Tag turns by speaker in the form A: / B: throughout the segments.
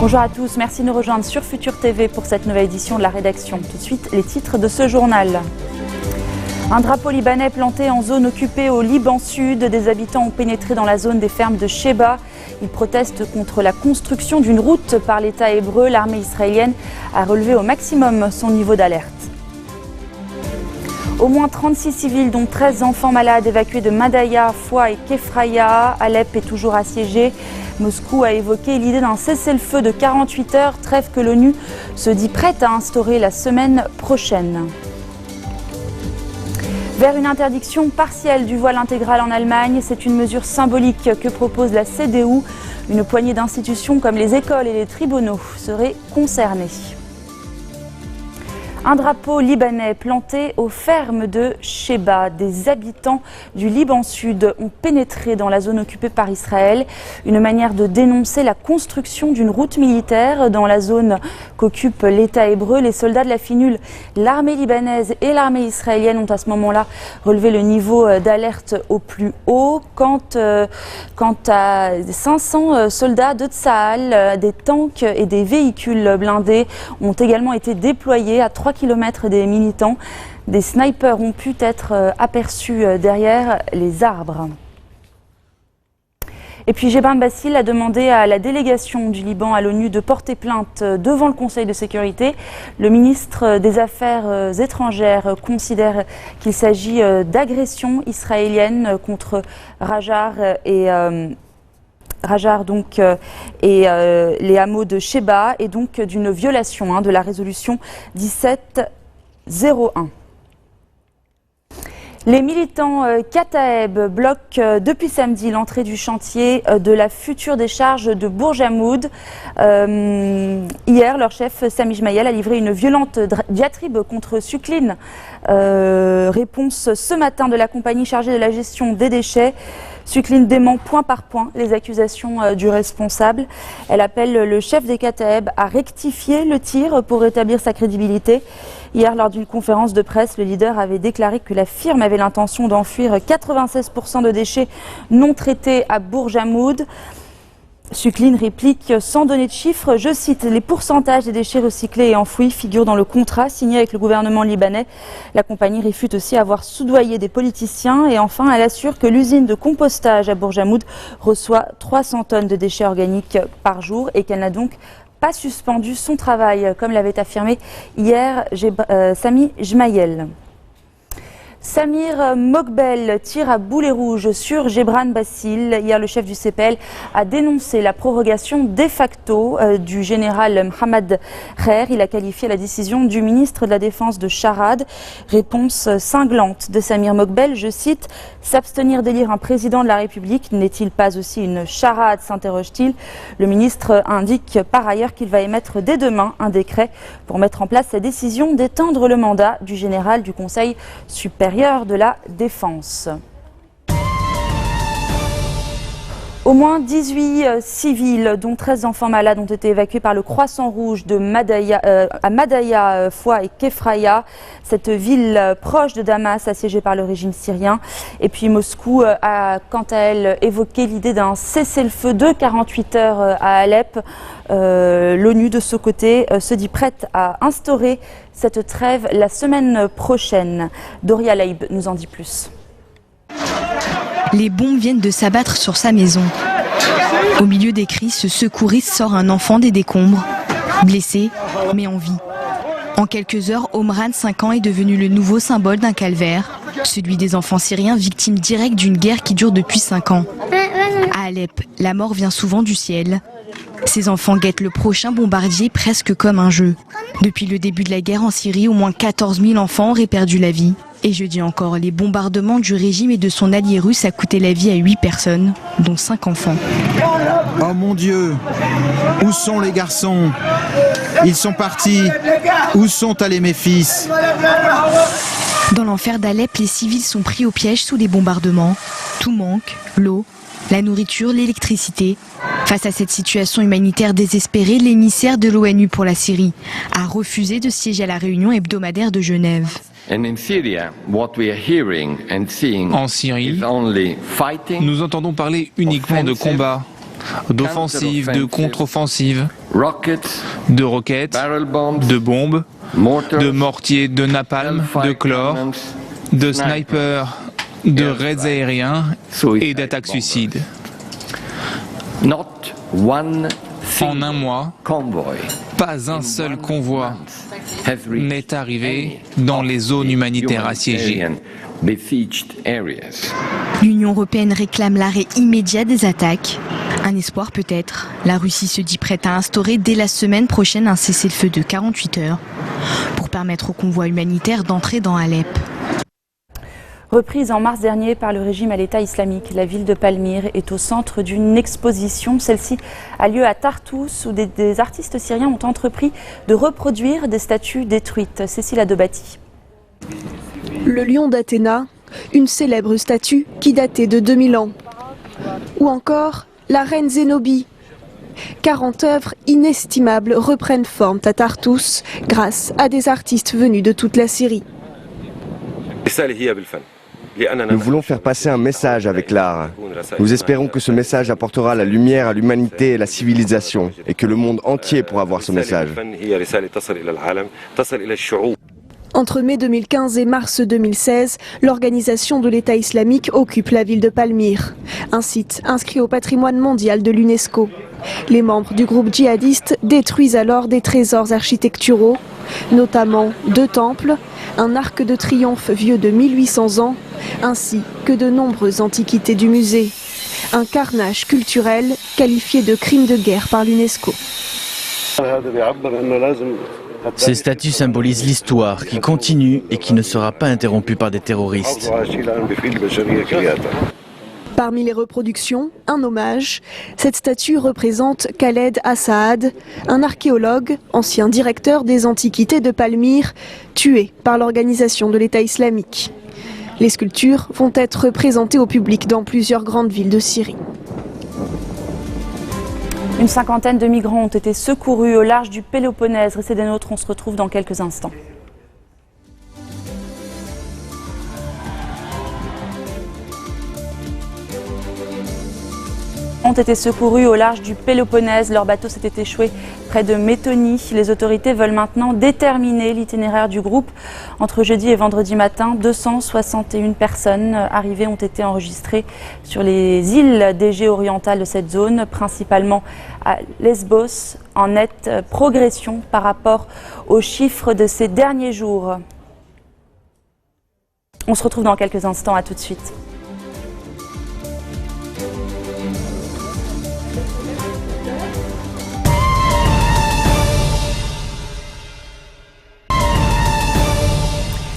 A: Bonjour à tous, merci de nous rejoindre sur Futur TV pour cette nouvelle édition de la rédaction. Tout de suite, les titres de ce journal. Un drapeau libanais planté en zone occupée au Liban Sud. Des habitants ont pénétré dans la zone des fermes de Sheba. Ils protestent contre la construction d'une route par l'État hébreu. L'armée israélienne a relevé au maximum son niveau d'alerte. Au moins 36 civils, dont 13 enfants malades, évacués de Madaya, Foua et Kefraya. Alep est toujours assiégé. Moscou a évoqué l'idée d'un cessez-le-feu de 48 heures, trêve que l'ONU se dit prête à instaurer la semaine prochaine. Vers une interdiction partielle du voile intégral en Allemagne, c'est une mesure symbolique que propose la CDU. Une poignée d'institutions comme les écoles et les tribunaux seraient concernées. Un drapeau libanais planté aux fermes de Sheba. Des habitants du Liban Sud ont pénétré dans la zone occupée par Israël. Une manière de dénoncer la construction d'une route militaire dans la zone qu'occupe l'État hébreu. Les soldats de la FINUL, l'armée libanaise et l'armée israélienne ont à ce moment-là relevé le niveau d'alerte au plus haut. Quant à 500 soldats de Tsahal, des tanks et des véhicules blindés ont également été déployés à 3 km des militants. Des snipers ont pu être aperçus derrière les arbres. Et puis Gebran Bassil a demandé à la délégation du Liban à l'ONU de porter plainte devant le Conseil de sécurité. Le ministre des Affaires étrangères considère qu'il s'agit d'agression israélienne contre Rajar et les hameaux de Sheba et donc d'une violation de la résolution 1701. Les militants Kataeb bloquent depuis samedi l'entrée du chantier de la future décharge de Bourg-Jamoud. Hier, leur chef Sami Jmaïel a livré une violente diatribe contre Sucline. Réponse ce matin de la compagnie chargée de la gestion des déchets. Sucline dément point par point les accusations du responsable. Elle appelle le chef des Kataeb à rectifier le tir pour rétablir sa crédibilité. Hier, lors d'une conférence de presse, le leader avait déclaré que la firme avait l'intention d'enfuir 96% de déchets non traités à Bourg-Jamoud. Sucline réplique sans donner de chiffres, je cite, les pourcentages des déchets recyclés et enfouis figurent dans le contrat signé avec le gouvernement libanais. La compagnie réfute aussi avoir soudoyé des politiciens et enfin elle assure que l'usine de compostage à Bourg-Jamoud reçoit 300 tonnes de déchets organiques par jour et qu'elle n'a donc pas suspendu son travail, comme l'avait affirmé hier Sami Jmaïel. Samir Mokbel tire à boulet rouge sur Gebran Bassil. Hier, le chef du CPL a dénoncé la prorogation de facto du général Mohamed Kher. Il a qualifié la décision du ministre de la Défense de charade. Réponse cinglante de Samir Mokbel, je cite, « S'abstenir d'élire un président de la République n'est-il pas aussi une charade ?» s'interroge-t-il. Le ministre indique par ailleurs qu'il va émettre dès demain un décret pour mettre en place sa décision d'étendre le mandat du général du Conseil supérieur de la Défense. Au moins 18 civils, dont 13 enfants malades, ont été évacués par le Croissant Rouge de à Madaya, Foua et Kefraya, cette ville proche de Damas assiégée par le régime syrien. Et puis Moscou a quant à elle évoqué l'idée d'un cessez-le-feu de 48 heures à Alep. L'ONU de ce côté se dit prête à instaurer cette trêve la semaine prochaine. Doria Laïb nous en dit plus.
B: Les bombes viennent de s'abattre sur sa maison. Au milieu des cris, ce secouriste sort un enfant des décombres, blessé mais en vie. En quelques heures, Omran, 5 ans, est devenu le nouveau symbole d'un calvaire, celui des enfants syriens victimes directes d'une guerre qui dure depuis 5 ans. À Alep, la mort vient souvent du ciel. Ces enfants guettent le prochain bombardier presque comme un jeu. Depuis le début de la guerre en Syrie, au moins 14 000 enfants auraient perdu la vie. Et jeudi encore, les bombardements du régime et de son allié russe a coûté la vie à 8 personnes, dont 5 enfants.
C: Oh mon Dieu, où sont les garçons? Ils sont partis. Où sont allés mes fils?
B: Dans l'enfer d'Alep, les civils sont pris au piège sous les bombardements. Tout manque, l'eau, la nourriture, l'électricité. Face à cette situation humanitaire désespérée, l'émissaire de l'ONU pour la Syrie a refusé de siéger à la réunion hebdomadaire de Genève.
D: En Syrie, nous entendons parler uniquement de combat. d'offensives, de contre-offensives, de roquettes, de bombes, de mortiers, de napalm, de chlore, de snipers, de raids aériens et d'attaques suicides. En un mois, pas un seul convoi n'est arrivé dans les zones humanitaires assiégées.
B: L'Union européenne réclame l'arrêt immédiat des attaques. Un espoir peut-être. La Russie se dit prête à instaurer dès la semaine prochaine un cessez-le-feu de 48 heures pour permettre aux convois humanitaires d'entrer dans Alep.
A: Reprise en mars dernier par le régime à l'État islamique, la ville de Palmyre est au centre d'une exposition. Celle-ci a lieu à Tartous où des artistes syriens ont entrepris de reproduire des statues détruites. Cécile Adobati.
E: Le lion d'Athéna, une célèbre statue qui datait de 2000 ans. Ou encore la reine Zénobie. 40 œuvres inestimables reprennent forme à Tartous grâce à des artistes venus de toute la Syrie.
F: Nous voulons faire passer un message avec l'art. Nous espérons que ce message apportera la lumière à l'humanité et la civilisation et que le monde entier pourra voir ce message.
E: Entre mai 2015 et mars 2016, l'organisation de l'État islamique occupe la ville de Palmyre, un site inscrit au patrimoine mondial de l'UNESCO. Les membres du groupe djihadiste détruisent alors des trésors architecturaux, notamment 2 temples, un arc de triomphe vieux de 1800 ans, ainsi que de nombreuses antiquités du musée. Un carnage culturel qualifié de crime de guerre par l'UNESCO.
G: Ces statues symbolisent l'histoire qui continue et qui ne sera pas interrompue par des terroristes.
E: Parmi les reproductions, un hommage. Cette statue représente Khaled Assaad, un archéologue, ancien directeur des antiquités de Palmyre, tué par l'organisation de l'État islamique. Les sculptures vont être présentées au public dans plusieurs grandes villes de Syrie.
A: Une cinquantaine de migrants ont été secourus au large du Péloponnèse. Restez des nôtres, on se retrouve dans quelques instants. Ont été secourus au large du Péloponnèse. Leur bateau s'était échoué près de Métonie. Les autorités veulent maintenant déterminer l'itinéraire du groupe. Entre jeudi et vendredi matin, 261 personnes arrivées ont été enregistrées sur les îles d'Égée orientale de cette zone, principalement à Lesbos, en nette progression par rapport aux chiffres de ces derniers jours. On se retrouve dans quelques instants, à tout de suite.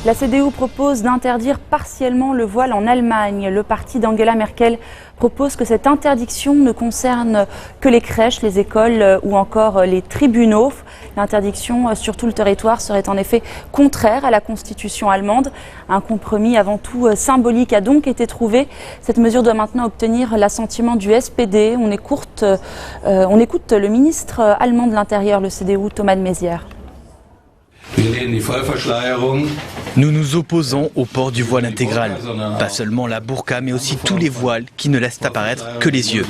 A: La CDU propose d'interdire partiellement le voile en Allemagne. Le parti d'Angela Merkel propose que cette interdiction ne concerne que les crèches, les écoles ou encore les tribunaux. L'interdiction sur tout le territoire serait en effet contraire à la constitution allemande. Un compromis avant tout symbolique a donc été trouvé. Cette mesure doit maintenant obtenir l'assentiment du SPD. On écoute le ministre allemand de l'Intérieur, le CDU, Thomas de Maizière.
G: Nous nous opposons au port du voile intégral. Pas seulement la burqa, mais aussi tous les voiles qui ne laissent apparaître que les yeux.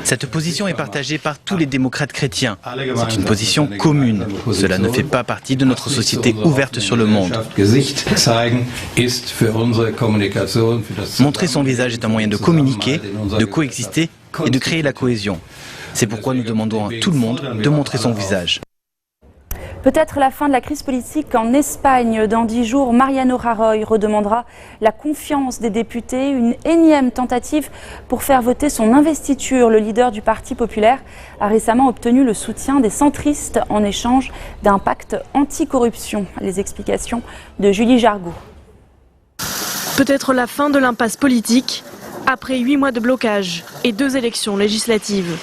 G: Cette position est partagée par tous les démocrates chrétiens. C'est une position commune. Cela ne fait pas partie de notre société ouverte sur le monde. Montrer son visage est un moyen de communiquer, de coexister et de créer la cohésion. C'est pourquoi nous demandons à tout le monde de montrer son visage.
A: Peut-être la fin de la crise politique en Espagne. Dans 10 jours, Mariano Rajoy redemandera la confiance des députés. Une énième tentative pour faire voter son investiture. Le leader du Parti populaire a récemment obtenu le soutien des centristes en échange d'un pacte anticorruption. Les explications de Julie Jargot.
H: Peut-être la fin de l'impasse politique après 8 mois de blocage et 2 élections législatives.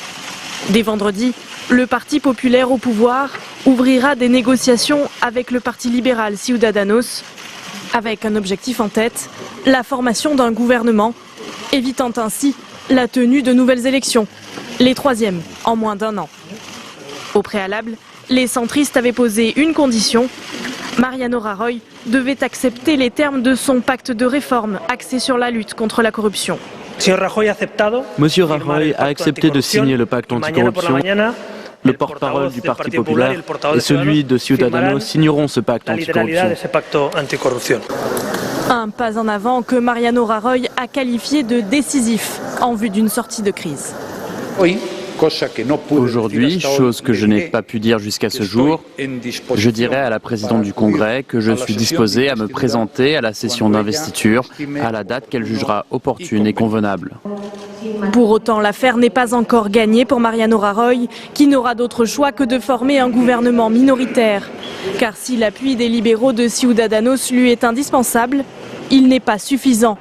H: Dès vendredi, le Parti populaire au pouvoir ouvrira des négociations avec le Parti libéral Ciudadanos, avec un objectif en tête, la formation d'un gouvernement, évitant ainsi la tenue de nouvelles élections, les 3e en moins d'1 an. Au préalable, les centristes avaient posé une condition. Mariano Rajoy devait accepter les termes de son pacte de réforme axé sur la lutte contre la corruption.
I: Monsieur Rajoy a accepté de signer le pacte anticorruption. Le porte-parole du Parti populaire et celui de Ciudadanos signeront ce pacte anticorruption.
H: Un pas en avant que Mariano Rajoy a qualifié de décisif en vue d'une sortie de crise.
I: Aujourd'hui, chose que je n'ai pas pu dire jusqu'à ce jour, je dirais à la présidente du Congrès que je suis disposé à me présenter à la session d'investiture à la date qu'elle jugera opportune et convenable.
H: Pour autant, l'affaire n'est pas encore gagnée pour Mariano Rajoy, qui n'aura d'autre choix que de former un gouvernement minoritaire. Car si l'appui des libéraux de Ciudadanos lui est indispensable, il n'est pas suffisant.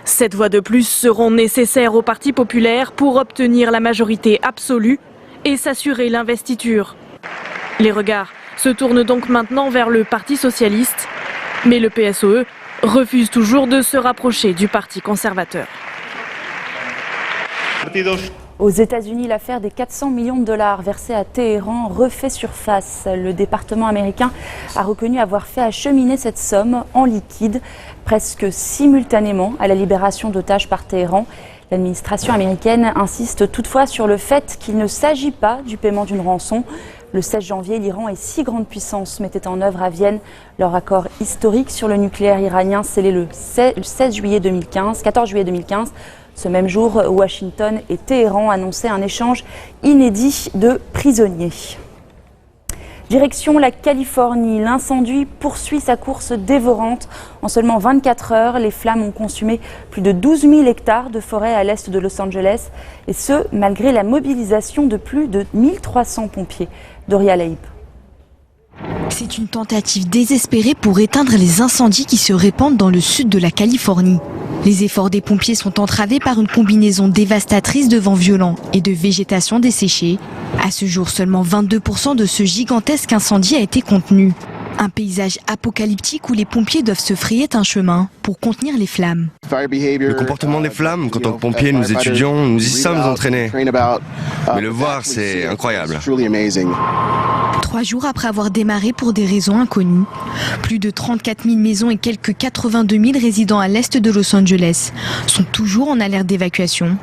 H: 7 voix de plus seront nécessaires au Parti populaire pour obtenir la majorité absolue et s'assurer l'investiture. Les regards se tournent donc maintenant vers le Parti socialiste, mais le PSOE refuse toujours de se rapprocher du Parti conservateur.
A: Aux États-Unis, l'affaire des 400 millions de dollars versés à Téhéran refait surface. Le département américain a reconnu avoir fait acheminer cette somme en liquide presque simultanément à la libération d'otages par Téhéran. L'administration américaine insiste toutefois sur le fait qu'il ne s'agit pas du paiement d'une rançon. Le 16 janvier, l'Iran et 6 grandes puissances mettaient en œuvre à Vienne leur accord historique sur le nucléaire iranien scellé le 14 juillet 2015. Ce même jour, Washington et Téhéran annonçaient un échange inédit de prisonniers. Direction la Californie, l'incendie poursuit sa course dévorante. En seulement 24 heures, les flammes ont consumé plus de 12 000 hectares de forêt à l'est de Los Angeles. Et ce, malgré la mobilisation de plus de 1300 pompiers. Doria Leib.
B: C'est une tentative désespérée pour éteindre les incendies qui se répandent dans le sud de la Californie. Les efforts des pompiers sont entravés par une combinaison dévastatrice de vents violents et de végétation desséchée. À ce jour, seulement 22% de ce gigantesque incendie a été contenu. Un paysage apocalyptique où les pompiers doivent se frayer un chemin pour contenir les flammes.
F: Le comportement des flammes, qu'en tant que pompiers nous étudions, nous y sommes entraînés. Mais le voir, c'est incroyable.
B: 3 jours après avoir démarré pour des raisons inconnues, plus de 34 000 maisons et quelques 82 000 résidents à l'est de Los Angeles sont toujours en alerte d'évacuation.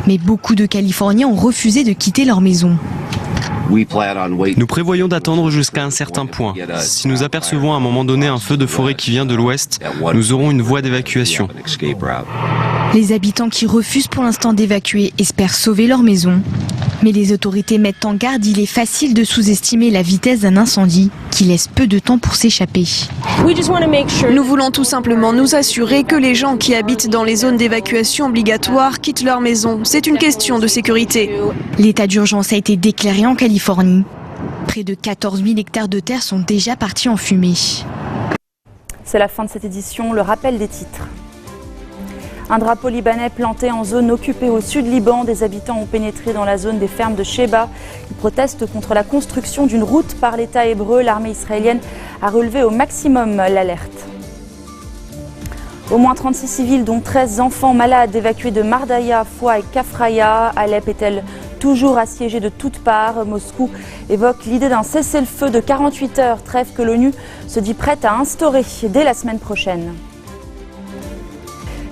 B: Mais beaucoup de Californiens ont refusé de quitter leur maison.
J: Nous prévoyons d'attendre jusqu'à un certain point. Si nous apercevons à un moment donné un feu de forêt qui vient de l'ouest, nous aurons une voie d'évacuation.
B: Les habitants qui refusent pour l'instant d'évacuer espèrent sauver leur maison. Mais les autorités mettent en garde, il est facile de sous-estimer la vitesse d'un incendie qui laisse peu de temps pour s'échapper.
E: Nous voulons tout simplement nous assurer que les gens qui habitent dans les zones d'évacuation obligatoires quittent leur maison. C'est une question de sécurité.
B: L'état d'urgence a été déclaré en Californie. Près de 14 000 hectares de terre sont déjà partis en fumée.
A: C'est la fin de cette édition, le rappel des titres. Un drapeau libanais planté en zone occupée au sud Liban. Des habitants ont pénétré dans la zone des fermes de Sheba. Ils protestent contre la construction d'une route par l'État hébreu. L'armée israélienne a relevé au maximum l'alerte. Au moins 36 civils, dont 13 enfants malades, évacués de Mardaya, Foua et Kafraya. Alep est-elle toujours assiégée de toutes parts? Moscou évoque l'idée d'un cessez-le-feu de 48 heures, trêve que l'ONU se dit prête à instaurer dès la semaine prochaine.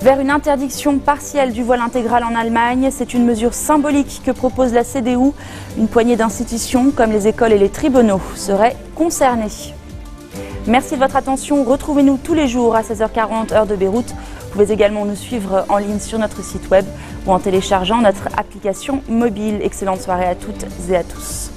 A: Vers une interdiction partielle du voile intégral en Allemagne, c'est une mesure symbolique que propose la CDU. Une poignée d'institutions, comme les écoles et les tribunaux, seraient concernées. Merci de votre attention. Retrouvez-nous tous les jours à 16h40 heure de Beyrouth. Vous pouvez également nous suivre en ligne sur notre site web ou en téléchargeant notre application mobile. Excellente soirée à toutes et à tous.